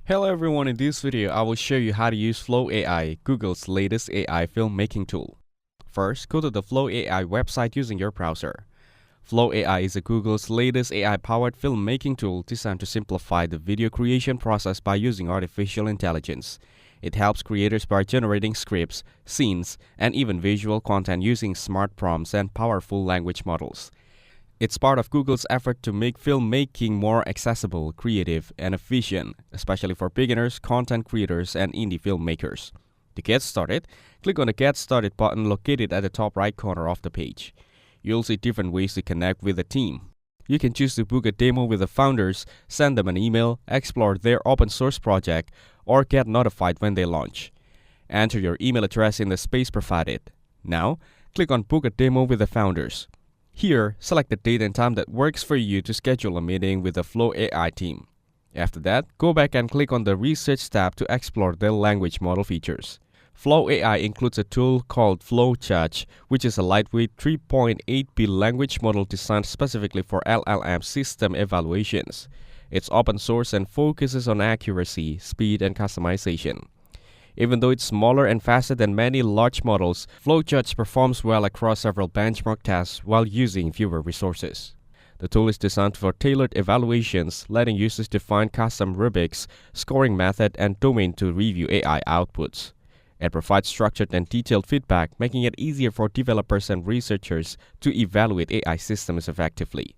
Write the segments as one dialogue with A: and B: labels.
A: Hello everyone, in this video I will show you how to use Flow AI, Google's latest AI filmmaking tool. First, go to the Flow AI website using your browser. Flow AI is Google's latest AI-powered filmmaking tool designed to simplify the video creation process by using artificial intelligence. It helps creators by generating scripts, scenes, and even visual content using smart prompts and powerful language models. It's part of Google's effort to make filmmaking more accessible, creative, and efficient, especially for beginners, content creators, and indie filmmakers. To get started, click on the Get Started button located at the top right corner of the page. You'll see different ways to connect with the team. You can choose to book a demo with the founders, send them an email, explore their open source project, or get notified when they launch. Enter your email address in the space provided. Now, click on Book a Demo with the founders. Here, select the date and time that works for you to schedule a meeting with the Flow AI team. After that, go back and click on the Research tab to explore their language model features. Flow AI includes a tool called Flow Judge, which is a lightweight 3.8B language model designed specifically for LLM system evaluations. It's open source and focuses on accuracy, speed, and customization. Even though it's smaller and faster than many large models, Flow Judge performs well across several benchmark tasks while using fewer resources. The tool is designed for tailored evaluations, letting users define custom rubrics, scoring method, and domain to review AI outputs. It provides structured and detailed feedback, making it easier for developers and researchers to evaluate AI systems effectively.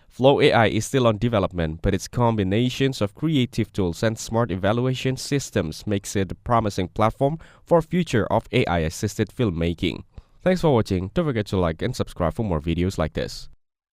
A: Flow AI is still on development, but its combinations of creative tools and smart evaluation systems makes it a promising platform for future of AI-assisted filmmaking. Thanks for watching. Don't forget to like and subscribe for more videos like this.